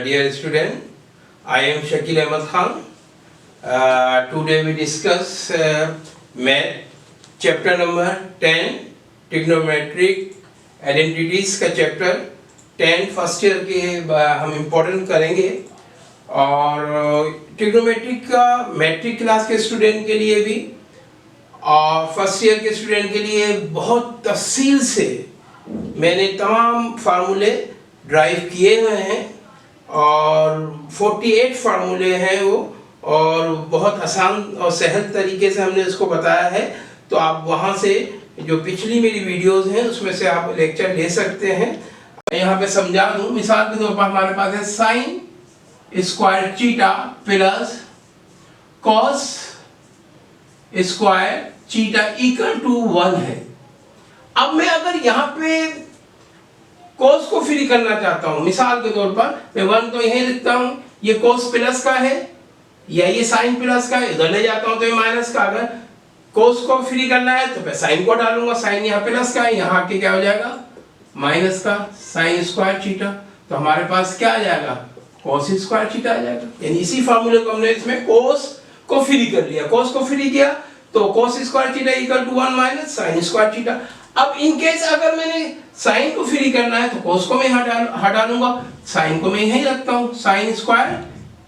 Dear student, I am Shakil Ahmed Khan. Today we discuss math chapter number 10 trigonometric identities का chapter 10 first year के हम important करेंगे और trigonometric का matric class के student के लिए भी और फर्स्ट ईयर के स्टूडेंट के लिए बहुत तफसील से मैंने तमाम फार्मूले ड्राइव किए हुए हैं और 48 फार्मूले हैं वो और बहुत आसान और सहज तरीके से हमने इसको बताया है। तो आप वहाँ से जो पिछली मेरी वीडियोस हैं उसमें से आप लेक्चर ले सकते हैं। यहाँ पे समझा दूँ, मिसाल के तौर पर हमारे पास है sine square theta plus cos square theta equal to 1 है। अब मैं अगर यहाँ पे कोस को फ्री करना चाहता हूँ, मिसाल के तौर पर मैं 1 तो यहीं लिखता हूँ, ये कोस प्लस का है या ये साइन प्लस का है, इधर ले जाता हूँ तो ये माइनस का। अगर कोस को फ्री करना है तो मैं साइन को डालूंगा, साइन यहाँ प्लस का है, यहाँ आके क्या हो जाएगा माइनस का साइन स्क्वायर चीटा। तो हमारे पास क्या आ जाएगा कोस स्क्वायर चीटा आ जाएगा। यानी इसी फार्मूले को हमने इसमें कोस को फ्री कर लिया, कोस को फ्री किया तो cos square theta equal to 1 minus sine square theta. अब इन केस अगर मैंने साइन को फ्री करना है तो कोस को मैं हटा दूंगा, साइन को मैं यहीं रखता हूं, sine square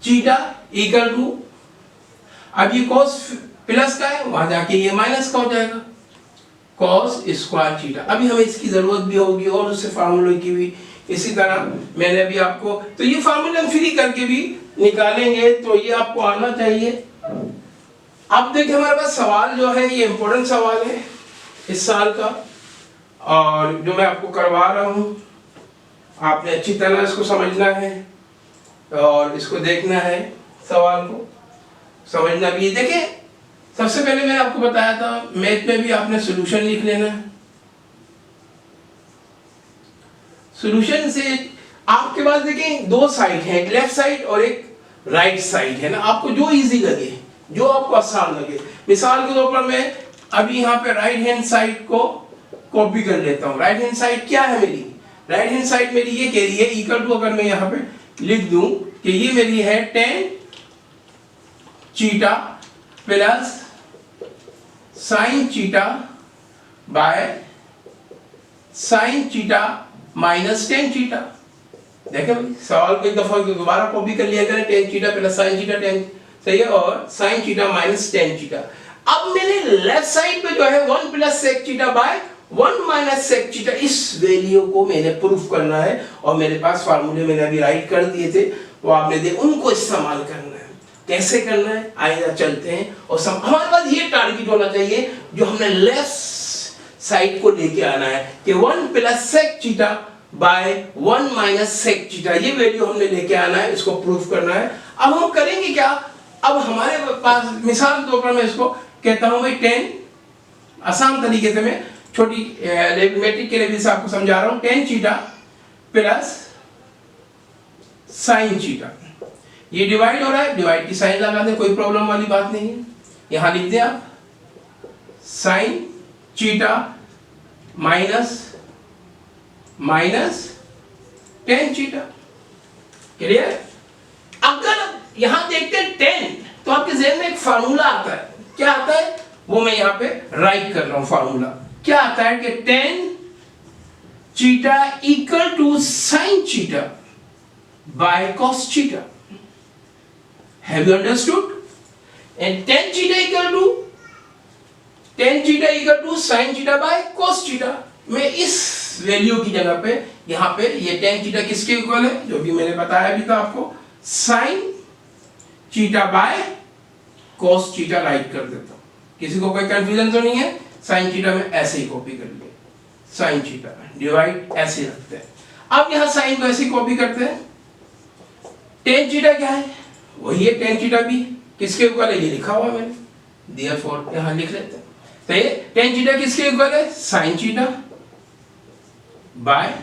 theta equal to, अब ये कोस प्लस का है वहां जाके ये माइनस का हो जाएगा कोस स्क्वायर चीटा। अभी हमें इसकी जरूरत भी होगी और उससे फार्मूले की भी। इसी तरह मैंने अभी आपको तो ये फार्मूला फ्री करके भी निकालेंगे तो ये आपको आना चाहिए। अब देखिए हमारे पास सवाल जो है ये इंपॉर्टेंट सवाल है इस साल का और जो मैं आपको करवा रहा हूँ आपने अच्छी तरह इसको समझना है और इसको देखना है, सवाल को समझना भी। देखिए सबसे पहले मैंने आपको बताया था मैथ में भी आपने सॉल्यूशन लिख लेना है। सॉल्यूशन से आपके पास देखें दो साइड है, एक लेफ्ट साइड और एक राइट साइड है ना, आपको जो इजी लगे जो आपको आसान लगे। मिसाल के तौर पर मैं अभी यहाँ पे राइट हैंड साइड को कॉपी कर लेता हूँ। राइट हैंड साइड क्या है मेरी, राइट हैंड साइड मेरी ये कह रही है इक्वल टू, अगर मैं यहाँ पे लिख दूं कि ये मेरी है tan cheetah plus sign theta by sine cheetah minus tan चीटा। देखें भाई सवाल को एक दफा दोबारा कॉपी कर लिया करें, tan चीटा प्लस साइन चीटा tan सही है और साइन चीटा माइनस tan चीटा। अब मैंने लेफ्ट साइड पे जो है 1 प्लस सेक चीटा बाय 1 माइनस सेक चीटा, इस वैल्यू को मैंने प्रूफ करना है और मेरे पास फार्मूले मैंने अभी राइट कर दिए थे वो आपने दे उनको इस्तेमाल करना है। कैसे करना है आइए चलते हैं और हमारे पास ये टारगेट होना चाहिए जो हमने लेफ्ट साइड को लेके आना है कि 1 प्लस सेक चीटा बाय 1 माइनस सेक चीटा, ये वैल्यू हमने लेके आना है, इसको प्रूफ करना है। अब हम करेंगे क्या, अब हमारे पास मिसाल के तौर पर मैं इसको कहता हूं भाई 10, आसान तरीके से मैं छोटी मैट्रिक के लेवल से आपको समझा रहा हूं, tan चीटा प्लस साइन चीटा। ये डिवाइड हो रहा है, डिवाइड की साइन लगा दें, कोई प्रॉब्लम वाली बात नहीं है। यहां लिख दें आप साइन चीटा माइनस माइनस tan चीटा। क्लियर। अगर यहां देखते हैं 10 तो आपके जहन में एक फार्मूला आता है, क्या आता है वो मैं यहां पे राइट कर रहा हूं। फार्मूला क्या आता है कि tan theta equal to sine theta by cos theta. Have you understood? And tan theta equal to sine theta by cos theta. मैं इस वैल्यू की जगह पे यहां पे ये tan चीटा किसके इक्वल है जो कि मैंने बताया भी था आपको, sign theta by cos cheetah right कर देता हूं। किसी को कोई कंफ्यूजन तो नहीं है? साइन चीटा में ऐसे ही कॉपी कर लिया, साइन चीटा डिवाइड ऐसे रखते हैं। अब यहां साइन को ऐसे कॉपी करते हैं। tan चीटा क्या है, वही है tan चीटा भी किसके इक्वल है, ये लिखा हुआ मैंने, देयरफॉर यहां लिख लेते हैं। तो ये tan चीटा किसके इक्वल है, साइन चीटा बाय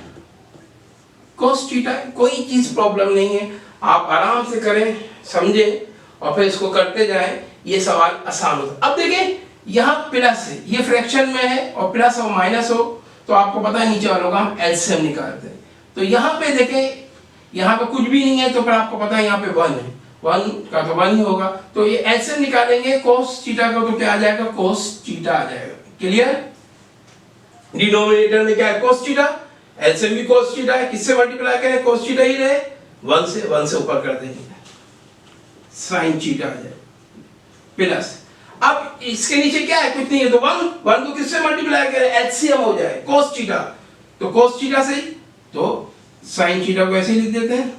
cos चीटा। कोई चीज प्रॉब्लम नहीं है, आप आराम से करें, समझें और फिर इसको करते जाएं, ये सवाल आसान होता है। अब देखें यहाँ प्लस है, ये फ्रैक्शन में है और प्लस और माइनस हो तो आपको पता है नीचे वालों का हम एलसीएम निकालते हैं। तो यहाँ पे देखें यहाँ पे कुछ भी नहीं है तो फिर आपको पता है यहाँ पे 1 है, 1 का तो 1 ही होगा। तो ये एलसीएम निकालेंगे cos थीटा का तो क्या आ जाएगा, cos थीटा आ जाएगा। क्लियर? डिनोमिनेटर में क्या है, cos थीटा, एलसीएम भी cos थीटा है, किससे मल्टीप्लाई करें, cos थीटा ही रहे, 1 से ऊपर कर देंगे, sin थीटा आ जाए प्लस। अब इसके नीचे क्या है, कुछ नहीं है, तो 1 को किससे मल्टीप्लाई करें, एलसीएम हो जाए cos थीटा, तो cos थीटा से तो sin थीटा को ऐसे ही लिख देते हैं,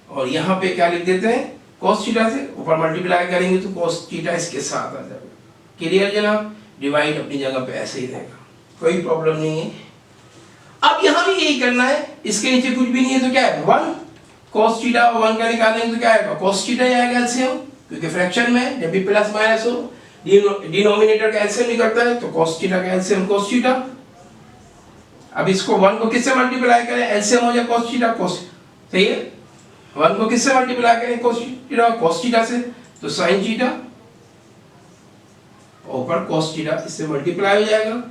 और यहाँ पे क्या लिख देते हैं, cos थीटा से ऊपर मल्टीप्लाई करेंगे तो cos थीटा इसके साथ आ जाएगा। क्लियर जनाब? डिवाइड अपनी जगह पे ऐसे ही रहेगा, कोई प्रॉब्लम नहीं है। अब यहाँ भी यही करना है, इसके नीचे कुछ भी नहीं है तो क्या है, 1 cos थीटा 1 का निकालेंगे तो क्या आएगा, cos थीटा ही आएगा एलसीएम, क्योंकि फ्रैक्शन में जब भी प्लस माइनस हो डिनोमिनेटर का एलसीएम निकलता है तो cos थीटा का एलसीएम cos थीटा। अब इसको 1 को किससे मल्टीप्लाई करें, एलसीएम हो जाए cos थीटा cos, सही है, 1 को किससे मल्टीप्लाई करें, cos थीटा से, तो sin थीटा ऊपर cos थीटा, इससे मल्टीप्लाई हो जाएगा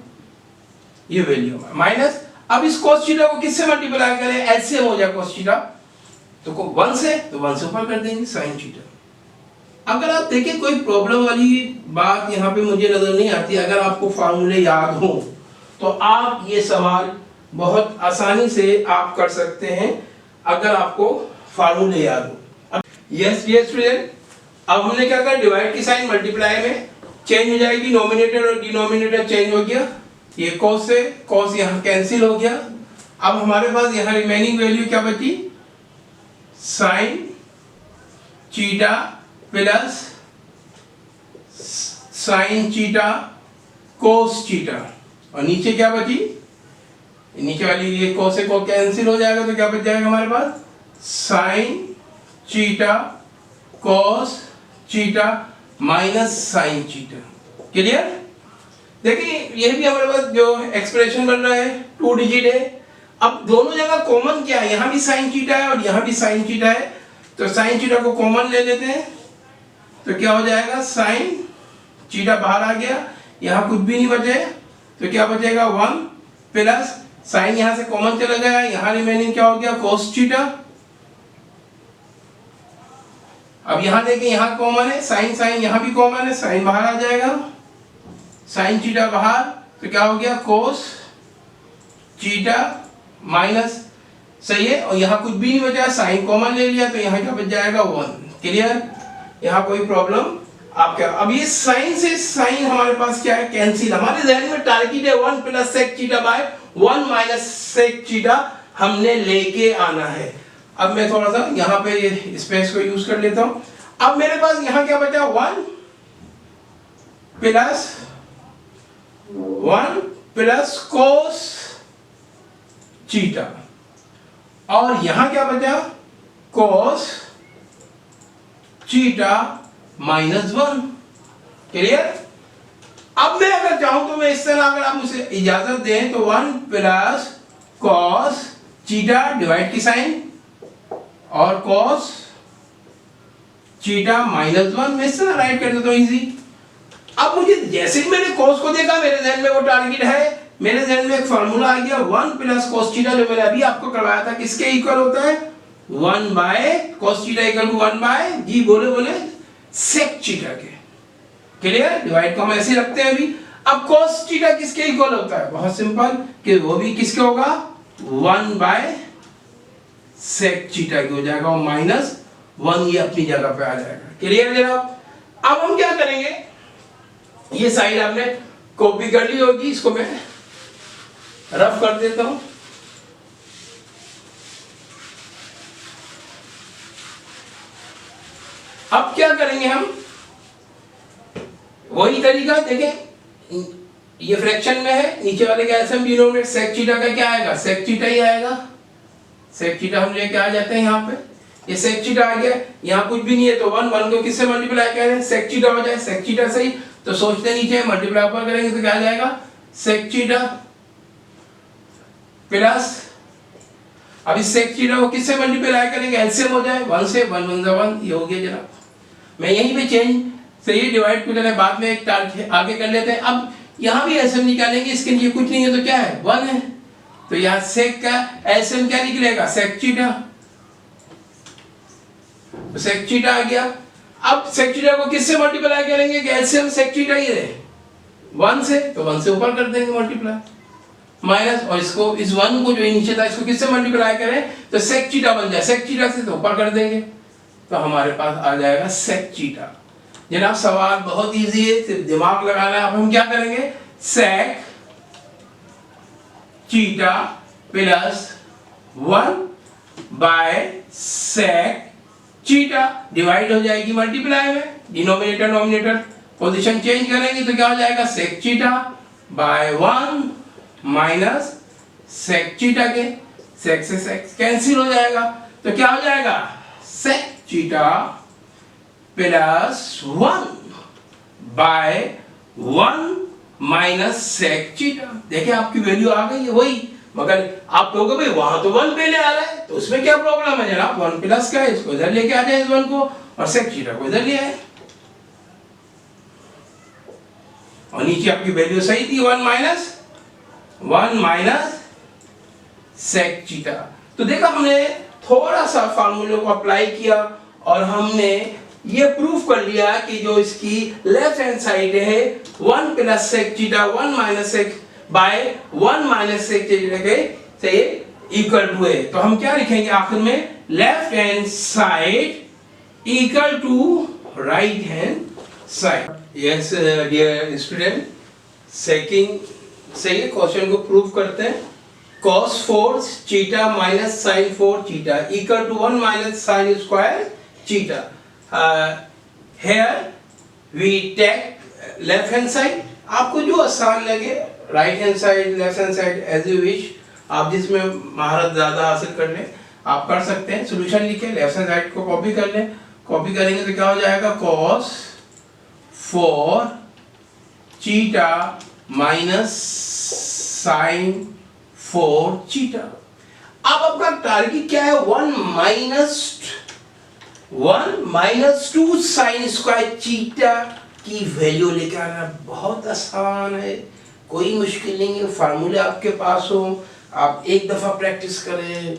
ये वैल्यू माइनस। अब इस cos थीटा को किससे मल्टीप्लाई करें, एलसीएम हो जाए cos थीटा, तो 1 से ऊपर कर देंगे sin थीटा। अगर आप देखें कोई प्रॉब्लम वाली बात यहाँ पे मुझे नजर नहीं आती, अगर आपको फार्मूले याद हो तो आप ये सवाल बहुत आसानी से आप कर सकते हैं, अगर आपको फार्मूले याद हो। यस स्टूडेंट, अब हमने क्या कहा, डिवाइड की साइन मल्टीप्लाई में चेंज हो जाएगी, नोमिनेटर और डिनोमिनेटर चेंज हो गया, ये cos से cos यहाँ कैंसिल हो गया। अब हमारे पास यहाँ रिमेनिंग वैल्यू क्या बची, sin theta plus sin theta cos theta, और नीचे क्या बची, नीचे वाली ये cos से cos कैंसिल हो जाएगा तो क्या बच जाएगा हमारे पास, sin theta cos theta minus sin theta. Clear? देखिए ये भी हमारे पास जो एक्सप्रेशन बन रहा है 2 डिजिट है। अब दोनों जगह कॉमन क्या है, यहाँ भी sin थीटा है और यहाँ भी sin थीटा है, तो sin थीटा को कॉमन ले लेते हैं, तो क्या हो जाएगा, sin थीटा बाहर आ गया, यहाँ कुछ भी नहीं बचे तो क्या बचेगा 1 प्लस sin यहाँ से कॉमन चला गया, यहाँ रिमेनिंग क्या हो गया, cos थीटा। अब यहाँ देखें, यहाँ कॉमन है sin यहाँ भी कॉमन है, sin बाहर आ जाएगा, sin थीटा बाहर, तो क्या हो गया cos थीटा माइनस, सही है, और यहाँ कुछ भी नहीं बचा, sin कॉमन ले लिया तो यहाँ क्या बच जाएगा 1। क्लियर? यहाँ कोई प्रॉब्लम आप क्या, अब ये sin से sin हमारे पास क्या है, कैंसिल, हमारे जहन में टारगेट है 1 plus sec theta by 1 minus sec theta हमने लेके आना है। अब मैं थोड़ा सा यहाँ पे स्पेस को यूज कर लेता हूँ। अब मेरे पास यहाँ क्या बचा, 1 प्लस cos थीटा, और यहाँ क्या बचा, cos थीटा माइनस 1। क्लियर? अब मैं अगर चाहूं तो मैं इस तरह, अगर आप मुझे इजाजत दें तो 1 प्लस cos थीटा डिवाइड की साइन और cos थीटा माइनस 1 मैं इस तरह राइट कर देता हूं इजी। अब मुझे जैसे ही मैंने cos को देखा, मेरे ध्यान में वो टारगेट है, मेरे ध्यान में एक फार्मूला आ गया 1 प्लस cos थीटा, जो मैंने अभी आपको करवाया था, किसके इक्वल होता है, 1 by cos theta equal to 1 by, जी बोले sec थीटा के। क्लियर? डिवाइड को हम ऐसे रखते हैं अभी। अब cos थीटा किसके इक्वल होता है, बहुत सिंपल, कि वो भी किसके होगा, 1 बाय sec थीटा के हो जाएगा, और माइनस 1 ये अपनी जगह पे आ जाएगा। क्लियर जनाब? अब हम क्या करेंगे, ये साइड आपने कॉपी कर ली होगी, इसको मैं रफ कर देता हूं। अब क्या करेंगे हम, वही तरीका देखें, ये फ्रैक्शन में है, नीचे वाले का एलसीएम डिनोमिनेटर sec थीटा का क्या आएगा, sec थीटा ही आएगा, sec थीटा हम लेके आ जाते हैं यहाँ पे, ये sec थीटा आ गया, यहाँ कुछ भी नहीं है तो 1 को किससे मल्टीप्लाई करें, sec थीटा हो जाए, sec थीटा सही, तो सोचते नीचे मल्टीप्लाई ऊपर करेंगे तो क्या आ जाएगा, sec थीटा प्लस, अब इस sec थीटा को किससे मल्टीप्लाई करेंगे, एलसीएम हो जाए, 1 से 1 1 1, ये हो गया जनाब। मैं यहीं पे चेंज से ये डिवाइड को चले बाद में एक आगे कर लेते हैं। अब यहाँ भी एलसीएम निकालेंगे, इसके लिए कुछ नहीं है तो क्या है, 1 है, तो यहाँ sec का एलसीएम क्या निकलेगा, sec थीटा, तो sec थीटा आ गया। अब sec थीटा को किससे मल्टीप्लाई करेंगे कि एलसीएम sec थीटा ही है 1 से, तो 1 से ऊपर कर देंगे मल्टीप्लाई माइनस, और इसको इस 1 को जो नीचे था इसको किससे मल्टीप्लाई करें तो sec थीटा बन जाए, sec थीटा से तो ऊपर कर देंगे तो हमारे पास आ जाएगा sec थीटा। जनाब सवाल बहुत इजी है, सिर्फ दिमाग लगाना है। अब हम क्या करेंगे sec theta plus 1 by sec theta divide हो जाएगी मल्टीप्लाई में, डिनोमिनेटर नोमिनेटर पोजीशन चेंज करेंगे तो क्या हो जाएगा sec theta by 1 minus sec theta के sec से sec कैंसिल हो जाएगा तो क्या हो जाएगा sec theta plus 1 by 1 minus sec theta. देखिए आपकी वैल्यू आ गई है वही, मगर आप कहोगे भाई वहां तो 1 पहले आ रहा है तो उसमें क्या प्रॉब्लम है जनाब, 1 प्लस का है इसको इधर लेके आ जाए इस 1 को, और sec थीटा को इधर ले आए और नीचे आपकी वैल्यू सही थी 1 माइनस sec थीटा। तो देखा हमने थोड़ा सा फार्मूले को अप्लाई किया और हमने ये प्रूफ कर लिया कि जो इसकी लेफ्ट हैंड साइड है 1 plus sec theta 1 minus sec by 1 minus sec theta के से इक्वल टू है। तो हम क्या लिखेंगे आखिर में left hand side equal to right hand side. Yes dear student, second से ये क्वेश्चन को प्रूव करते हैं। cos 4 theta minus sin 4 theta equal to 1 minus sin square theta. here we take left hand side, आपको जो आसान लगे right hand side left hand side as you wish, आप जिसमें महारत ज्यादा हासिल कर लें आप कर सकते हैं। सॉल्यूशन लिखे लेफ्ट हैंड साइड को कॉपी कर लें, कॉपी करेंगे तो क्या हो जाएगा cos 4 theta minus sin 4 theta. अब आपका टारगेट क्या है 1 माइनस 2 sin स्क्वायर थीटा की वैल्यू लेके आना। बहुत आसान है, कोई मुश्किल नहीं है। फार्मूले आपके पास हो, आप एक दफा प्रैक्टिस करें,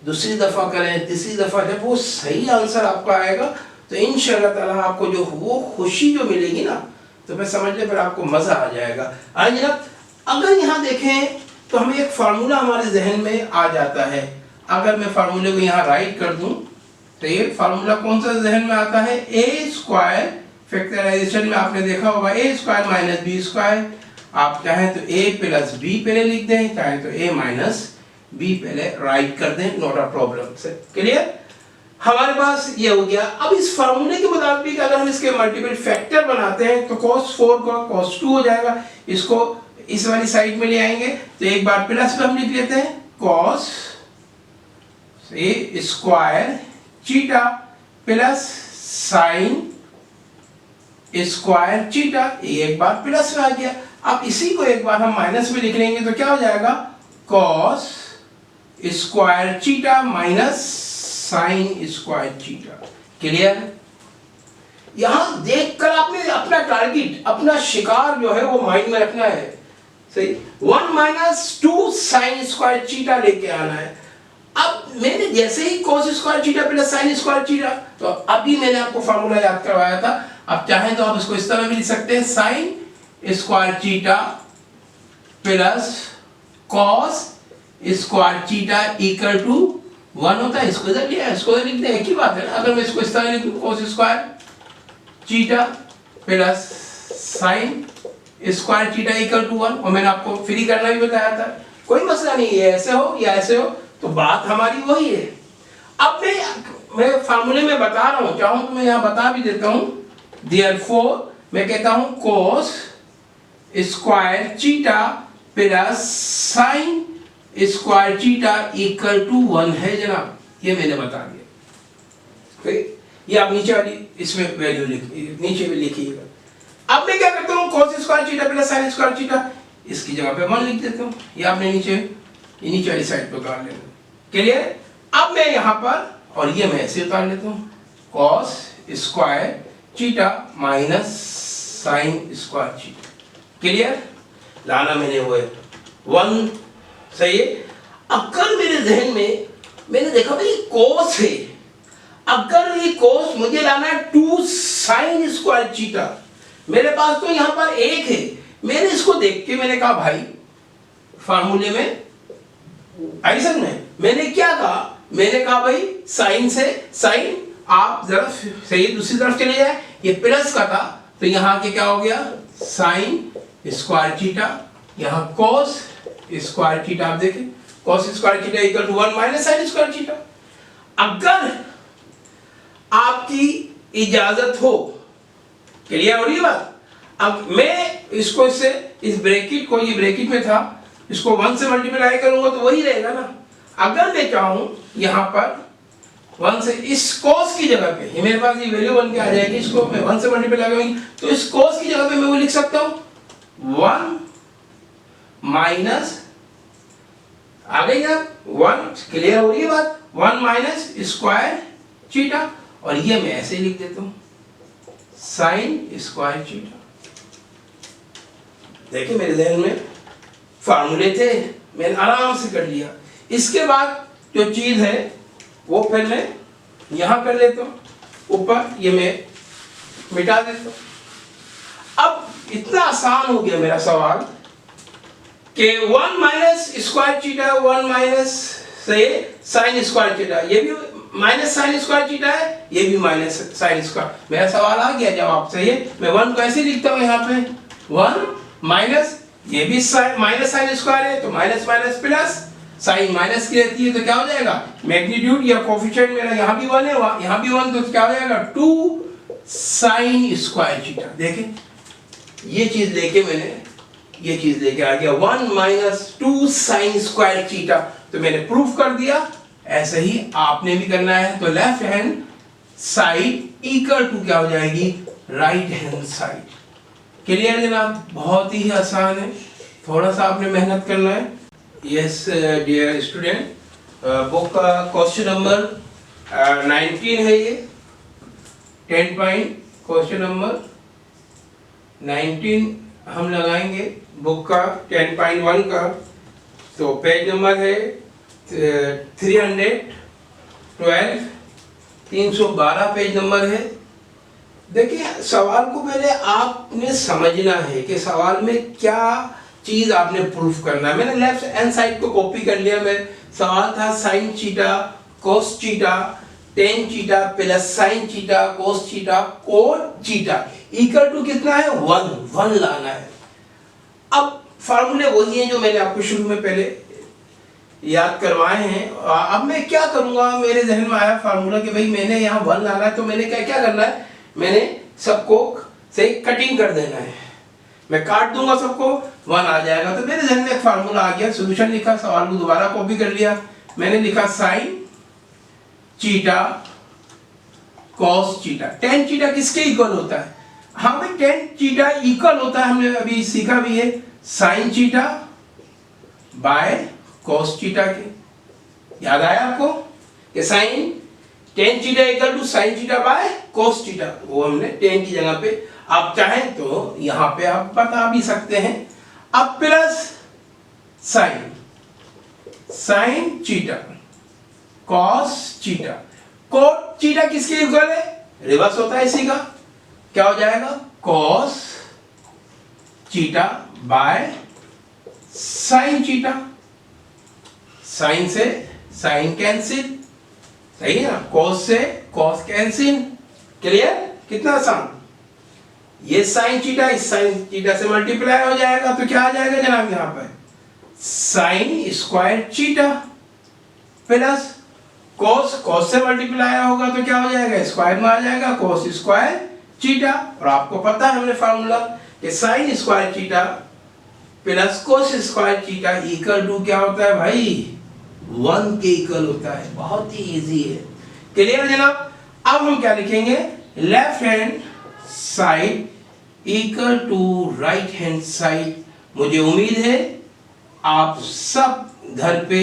दूसरी दफा करें, तीसरी दफा, जब वो सही आंसर आपका आएगा तो इंशाल्लाह ताला आपको जो वो खुशी जो मिलेगी ना तो मैं समझ ले फिर आपको मजा आ जाएगा। आज जनाब अगर यहाँ देखें तो हमें एक फार्मूला हमारे जहन में आ जाता है। अगर मैं फार्मूले को यहाँ राइट कर दूं तो ये फार्मूला कौन सा जहन में आता है, ए स्क्वायर, फैक्टराइजेशन में आपने देखा होगा ए स्क्वायर माइनस बी स्क्वायर। आप चाहें तो ए प्लस बी पहले लिख दें, चाहें तो ए माइनस बी पहले राइट कर दें, नॉट अ प्रॉब्लम। से क्लियर, हमारे पास ये हो गया। अब इस फार्मूले के मुताबिक अगर हम इसके मल्टीपल फैक्टर बनाते हैं तो cos 4 का cos 2 हो जाएगा, इसको इस वाली साइड में ले आएंगे तो एक बार प्लस पे हम लिख लेते हैं cos A square theta plus sin square theta, एक बार प्लस में आ गया। अब इसी को एक बार हम माइनस में लिख लेंगे तो क्या हो जाएगा cos square theta minus sin square theta. Clear, यहां देखकर आपने अपना टारगेट, अपना शिकार जो है वो माइंड में रखना है। सही, 1 माइनस 2 sin स्क्वायर थीटा लेके आना है। अब मैंने जैसे ही cos square theta plus sin square theta, तो अभी मैंने आपको फार्मूला याद करवाया था। अब चाहें तो आप इसको इस तरह भी लिख सकते हैं, sin square theta plus cos square theta equal to 1 होता है। इसको इधर लिया, इसको इधर लिख दें, एक ही बात है ना। अगर मैं इसको इस तरह लिखूं cos square theta plus sin square theta equal to 1, और मैंने आपको फ्री करना भी बताया था, कोई मसला नहीं है, ऐसे हो या ऐसे हो तो बात हमारी वही है। अब मैं फार्मूले में बता रहा हूं, चाहूं तो मैं यहां बता भी देता हूं। देयरफॉर मैं कहता हूं cos square theta plus sin square theta equal to 1 है जनाब, ये मैंने बता दिया। ये आप नीचे वाली इसमें वैल्यू नीचे भी लिखिएगा। अब मैं क्या करता हूँ cos square theta plus sin square theta, इसकी जगह पे 1 लिख देता हूँ। ये आपने नीचे वाली साइड पे उतार लेना। क्लियर, अब मैं यहाँ पर और ये मैं ऐसे उतार लेता हूँ cos square theta minus sin square theta. Clear, लाना मैंने वो 1 सही है। अब कल मेरे जहन में मैंने देखा भाई cos है, अगर ये कोस मुझे लाना है 2 साइन स्क्वायर थीटा, मेरे पास तो यहां पर 1 है, मैंने इसको देख के मैंने कहा भाई फार्मूले में ऐसा में मैंने क्या कहा, मैंने कहा भाई साइन से साइन आप जरा सही दूसरी तरफ चले जाए, ये प्लस का था तो यहां के क्या हो गया साइन स्क्वायर थीटा, यहां कॉस स्क्वायर थीटा, आप देखें cos square theta equal to 1 minus sine square theta. अगर आपकी इजाजत हो, क्लियर हो रही बात। अब मैं इसको इससे इस ब्रैकेट को, ये ब्रैकेट में था, इसको 1 से मल्टीप्लाई करूंगा तो वही रहेगा ना। अगर मैं चाहूं यहां पर 1 से इस cos की जगह पे, ये मेरे पास ये वैल्यू बन के आ जाएगी, इसको मैं 1 से मल्टीप्लाई करूंगी तो इस cos की जगह पे मैं वो लिख सकता हूं 1 माइनस, आ गई ना 1, क्लियर हो रही है बात, 1 माइनस स्क्वायर थीटा, और ये मैं ऐसे लिख देता हूं साइन स्क्वायर थीटा। देखिए मेरे जहन में फार्मूले थे, मैंने आराम से कर लिया। इसके बाद जो चीज है वो फिर मैं यहां कर लेता हूं, ऊपर ये मैं मिटा देता हूं। अब इतना आसान हो गया मेरा सवाल कि 1 माइनस स्क्वायर थीटा, 1 माइनस से साइन स्क्वायर थीटा, ये भी माइनस साइन स्क्वायर थीटा है, ये भी माइनस साइन स्क्वायर, मेरा सवाल आ गया जवाब सही है। मैं 1 को ऐसे लिखता हूं, यहां पे 1 माइनस, ये भी माइनस साइन स्क्वायर है तो minus minus plus, sine minus की रहती है तो क्या हो जाएगा मैग्नीट्यूड या कोफिशिएंट मेरा यहां भी 1 है, यहां भी 1, तो क्या हो जाएगा 2 साइन स्क्वायर थीटा। देखें ये चीज लेके मैंने ये चीज लेके आ गया 1 माइनस 2 साइन स्क्वायर थीटा, तो मैंने प्रूफ कर दिया। ऐसे ही आपने भी करना है, तो left hand side equal to क्या हो जाएगी राइट हैंड साइड। क्लियर जनाब, बहुत ही आसान है, थोड़ा सा आपने मेहनत करना है। यस डियर स्टूडेंट, बुक का क्वेश्चन नंबर 19 है, ये 10 पॉइंट क्वेश्चन नंबर 19 हम लगाएंगे बुक का 10.1 का। तो पेज नंबर है 312, 312 पेज नंबर है। देखिए सवाल को पहले आपने समझना है कि सवाल में क्या चीज आपने प्रूफ करना है। मैंने लेफ्ट हैंड साइड को कॉपी कर लिया। मैं सवाल था sine theta cos theta tan theta plus sine theta cos theta cot theta equal to कितना है 1 लाना है। अब फार्मूले वही हैं जो मैंने आपको शुरू में पहले याद करवाए हैं। अब मैं क्या करूंगा, मेरे जहन में आया फार्मूला कि भाई मैंने यहाँ 1 लाना है, तो मैंने क्या करना है, मैंने सबको सही कटिंग कर देना है। मैं काट दूंगा सबको 1 आ जाएगा। तो मेरे जहन में एक फार्मूला आ गया, सॉल्यूशन लिखा, सवाल को दोबारा कॉपी कर लिया। मैंने लिखा sign theta cos theta. Tan theta किसके इक्वल होता है? हाँ भाई टेन थीटा इक्वल होता है, हमने अभी सीखा भी है, sine theta by cos theta के। याद आया आपको कि sine tan theta equal to sine theta by cos theta, वो हमने टेन की जगह पे आप चाहें तो यहां पे आप बता भी सकते हैं। अब plus sine theta cos theta cot theta किसके इक्वल है? रिवर्स होता है इसी का, क्या हो जाएगा cos theta by sine theta. Sine से साइन कैंसिल, सही है ना, कॉस से कॉस कैंसिल। क्लियर, कितना आसान। ये साइन थीटा इस साइन थीटा से मल्टीप्लाई हो जाएगा तो क्या आ जाएगा जनाब यहां पर sign square theta plus cos से मल्टीप्लाई होगा तो क्या हो जाएगा स्क्वायर में आ जाएगा कॉस स्क्वायर थीटा। और आपको पता है हमने फार्मूला कि sine square theta plus cos square theta equal to क्या होता है भाई 1 के इक्वल होता है। बहुत ही इजी है। क्लियर जनाब। अब हम क्या लिखेंगे, left hand side equal to right hand side. मुझे उम्मीद है आप सब घर पे